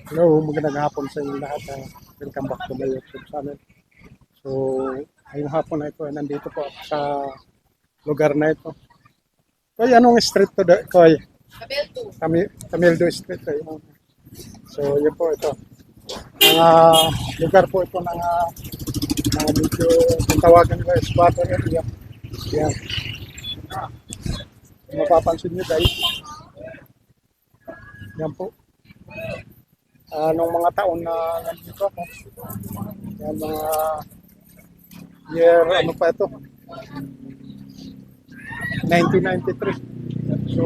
Hello, magandang hapon sa inyo lahat. Welcome back to my YouTube channel. So, ngayong hapon na ito, nandito po ako sa lugar na ito. Koy, anong street to? Koy? Camildo Street. So, yun po ito. Mga lugar po ito ng mga medyo kung tawagan ko squatter area. Yan. Kung mapapansin nyo guys, yan po. Nung mga taon na nandito ako, yan mga year, ano pa ito, 1993. So,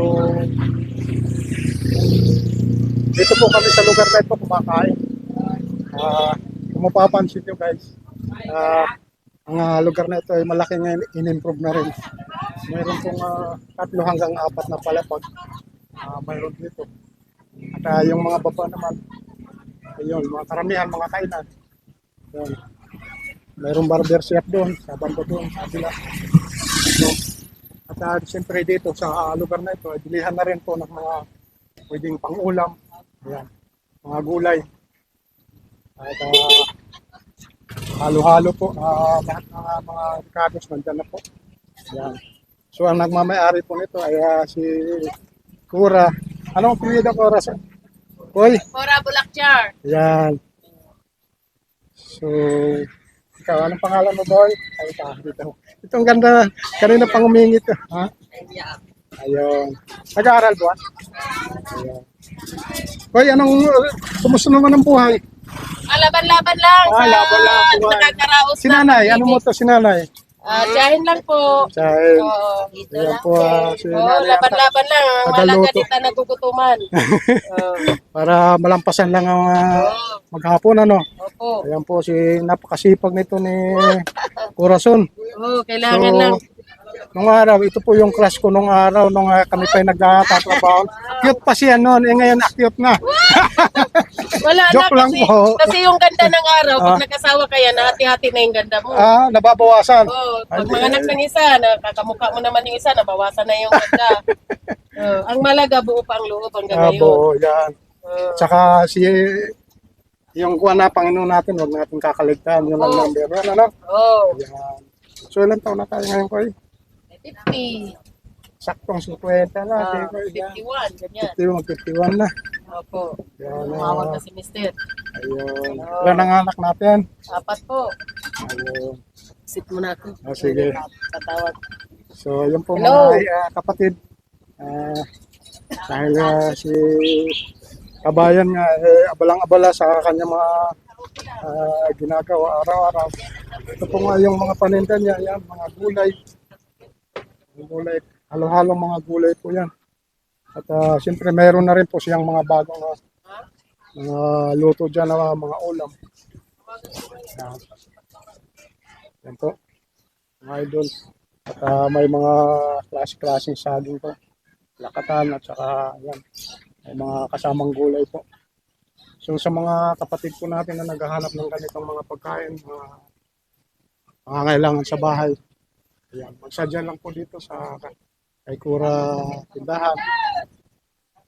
dito po kami sa lugar na ito kumakain. Kung mapapansin nyo guys, ang lugar na ito ay malaking in-improve na rin. Mayroon pong 3 hanggang 4 na palapag. Mayroon dito. At yung mga baba naman, ayun, mga karamihan, mga kainan. Yun. Mayroong barber shop doon, sa banda doon, sa kabila. So, at siyempre dito sa lugar na ito, bilihan na rin po ng mga pwedeng pang-ulam. Ayan, mga gulay. At halo-halo po, lahat ng mga rekados nandyan na po. Ayan. So, ang nagmamayari po nito ay si Kura. Anong pinili Kura? Hoy! Cora Bulakchar. Ayan. So, ikaw, anong pangalan mo, boy? Ay, dito. Itong ganda. Kanina pang humingi ito. Ha? Ayun. Nag-aaral ba? Ayun. Boy, kumusta naman ang buhay? Laban-laban lang sa Laban lang ang buhay. nakakaraos Si nanay, ano mo to si nanay? Tiyahin lang po. Dahil, Oo. ayan po, si Oo, nanay. laban-laban lang. Ang malaga Tagaluto. dito nagugutuman. Oo. Para malampasan lang ang maghapon, ano? Opo. Ayan po, si napakasipag nito ni Corazon. Oo, kailangan So, lang. nung araw, ito po yung crush ko nung araw, nung kami pa nagtatrabaho. Cute pa siya noon, ngayon cute na. Wala na Joke lang kasi, po. kasi yung ganda ng araw, pag nag-asawa kaya, nahati-hati na yung ganda mo. Nababawasan. Oo, pag manganak ng isa, nakakamukha mo naman yung isa, nabawasan na yung ganda. Ang malaga, buo pa ang loob hanggang ngayon. Bo, yan. Oo. Tsaka yung kuha na Panginoon natin, huwag natin kakaligtaan. Yun ang number one, ano? Oo. Yan. So, ilan taon na tayo ngayon, Koy? 50. Saktong 50 na. 51, ganyan. 51 na. Opo. Yan, Tumawag na si Mister. ayun. Ilan ang anak natin? 4 po. Ayun. Sit mo na ako. Sige. Tatawag. So, yun po Hello. mga kapatid. Dahil si kabayan nga, abalang-abala sa kanyang mga ginagawa araw-araw. Ito po nga yung mga paninda niya, yan, mga gulay. Gulay, halo-halong mga gulay po yan. At siyempre mayroon na rin po siyang mga bagong mga luto dyan na mga ulam. Yan, yan po, mga idol. At may mga klase-klaseng saging po. Lakatan at saka yan, may mga kasamang gulay po. So sa mga kapatid po natin na naghahanap ng ganitong mga pagkain, mga pangangailangan sa bahay, ayan, magsadya lang po dito sa kay Kura Tindahan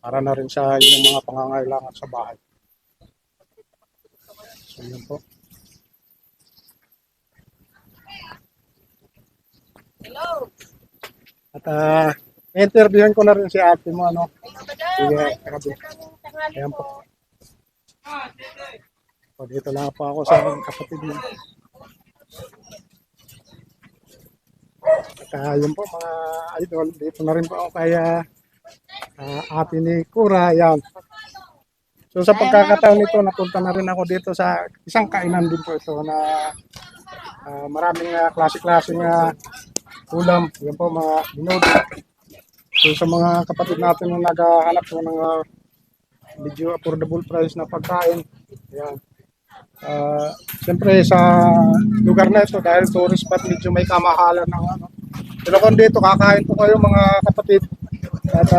para na rin sa inyong mga pangangailangan sa bahay. So yan po. Hello. At interviewin ko na rin si ate mo, ano? Hello, madam. Sige, Ay, grabe. tanghali Ayan po. po. So, dito lang po ako sa kapatid mo. At yun po mga idol, dito na rin po ako kay ate ni Kura, yan. So sa pagkakataon nito, napunta na rin ako dito sa isang kainan din po ito na maraming klase-klaseng ulam. Yan po mga binodo. So sa mga kapatid natin na naghahanap po ng medyo affordable price na pagkain, yan. Siyempre sa lugar na ito, dahil tourist spot, medyo may kamahalan ng ano. Pero kung dito, kakain po kayo mga kapatid. At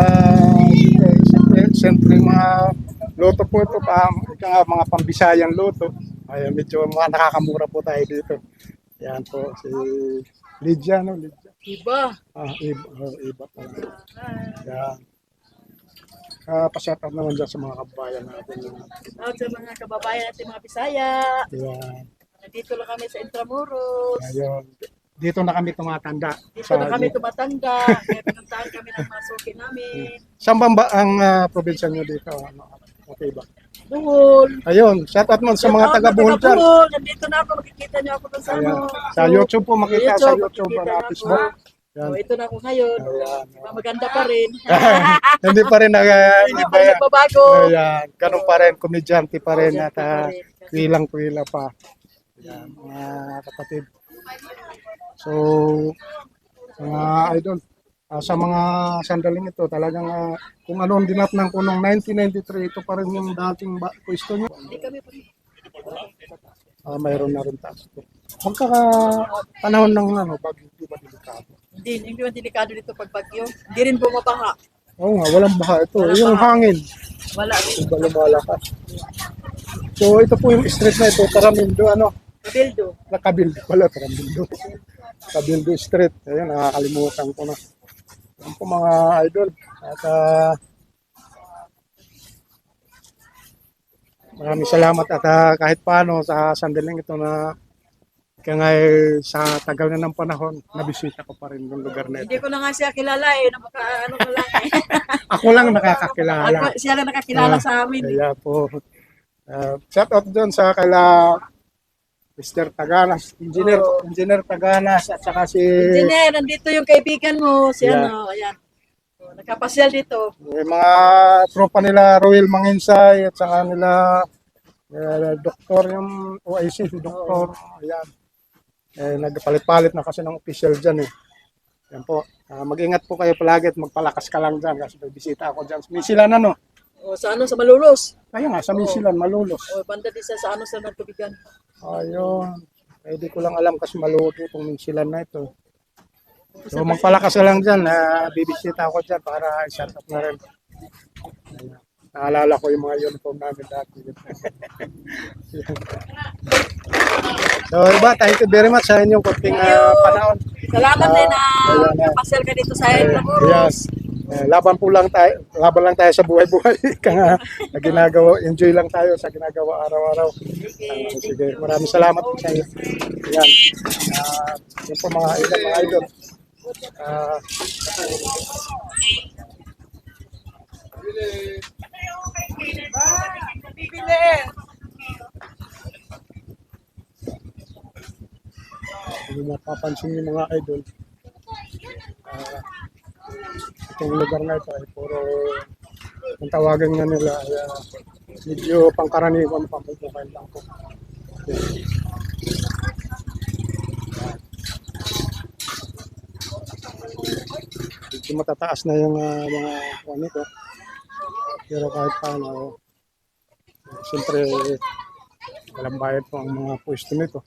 siyempre mga luto po ito, mga pambisayang luto. Ay, medyo mga nakakamura po tayo dito. Yan po, si Lydia, no? Lydia. Iba. Iba, iba pala. Yan. pa-shoutout naman dyan sa mga kababayan natin. Out sa mga kababayan natin mga Bisaya. Ayan. Nandito lang kami sa Intramuros. Ayun. Dito na kami tumatanda. Dito na kami tumatanda. Kaya pinuntahan kami ng mga suki namin. Saan ba ang probinsya nyo dito? Ano, okay ba? Buhol. Ayun, shoutout mo sa mga taga-Bohol dyan. Buhol. Nandito na ako. Makikita niyo ako doon sa Ayan. ano. Sa YouTube po, makita sa YouTube makikita na niyo ako. Facebook. Yan. Oh, ito na ako ngayon. Ayan. Maganda pa rin. Hindi pa rin Hindi pa rin nagbabago. Ayan, ganun pa rin, komedyante pa rin at Komedyante pa rin. kwilang-kwila pa. Ayan, mga kapatid. So, mga idol, sa mga sandaling ito, talagang kung ano ang dinatnang ko noong 1993, ito pa rin yung dating pwesto nyo. Hindi kami pa rin. Mayroon na rin taas ito. Panahon ng bagyo, di ba delikado? Hindi man delikado dito pag bagyo. Hindi rin bumabaha. Oo nga, walang baha ito. Walang Yung baha. hangin, Wala. iba lumalakas. So, ito po yung street na ito, Taramindo, Kabildo. Kabildo pala, Taramindo. Kabildo Street. Ayun, nakakalimutan ko na. Yan po mga idol. At maraming salamat at kahit paano sa sandaling ito na kaya nga sa tagal na ng panahon, nabisita ko pa rin yung lugar na Hindi ito. ko na nga siya kilala eh. Ano ko lang eh. Ako lang nakakakilala. Siya lang nakakilala sa amin. Kaya po, shout out doon sa kaila Mr. Taganas, Engineer Taganas at saka si Engineer, nandito yung kaibigan mo. Si Yeah. ayan. Oh, nakapasyal dito. yung mga tropa nila Royal Manginsay at saka nila doktor yung OIC, si doktor. Ayan. Nagpalit-palit na kasi ng official dyan eh. Yan po. Mag-ingat po kayo palagi at magpalakas ka lang dyan kasi may bisita ako dyan. Misilan O, sa sa Malulos. Kaya nga, sa Misilan, Malulos. O, banda din sa Nagtubigan. Ayun. Pwede ko lang alam kasi maluwag itong Misilan na ito. So magpalakas ka lang dyan. Bibisita ako dyan para i-shut up na rin. Ayan. Naalala ko yung mga uniform namin dati. So iba, thank you very much sa inyong kunting panahon. Salamat din na Ayan. nakapasyal ka dito sa Intramuros. Yes. Laban lang tayo sa buhay-buhay. Kaya ginagawa, enjoy lang tayo sa ginagawa araw-araw. Sige, maraming salamat po sa inyo. Ayan. Yun po mga idol. Kung mapapansin niyo mga idol, itong lugar na ito ay puro ang tawagan nga nila ay medyo pangkaraniwan pamumukan lang po. Medyo matataas na yung mga ano ko. Pero kahit paano, siyempre walang bayad po ang mga pwesto nito.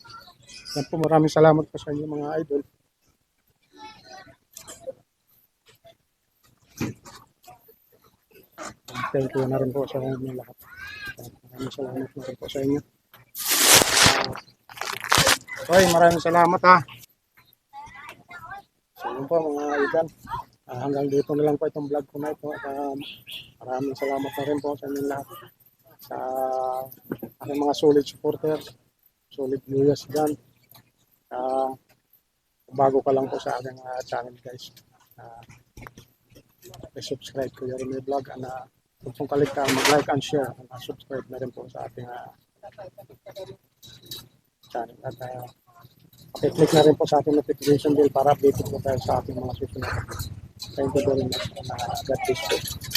Yan po, maraming salamat po sa inyo mga idol. Thank you na rin po sa inyo lahat. Maraming salamat na rin po sa inyo. Okay, maraming salamat ha. So yun po mga idol. Hanggang dito na lang po itong vlog ko na ito. At maraming salamat na rin po sa inyo lahat. Sa aking mga solid supporters. Solid viewers dyan. Bago ka lang po sa aking channel guys. subscribe ko yung may vlog na huwag pong kaligtaan mag-like and share at subscribe na rin po sa ating channel at pakiclick na rin po sa ating notification bell para updated po tayo sa ating mga susunod. Thank you very much. God bless you.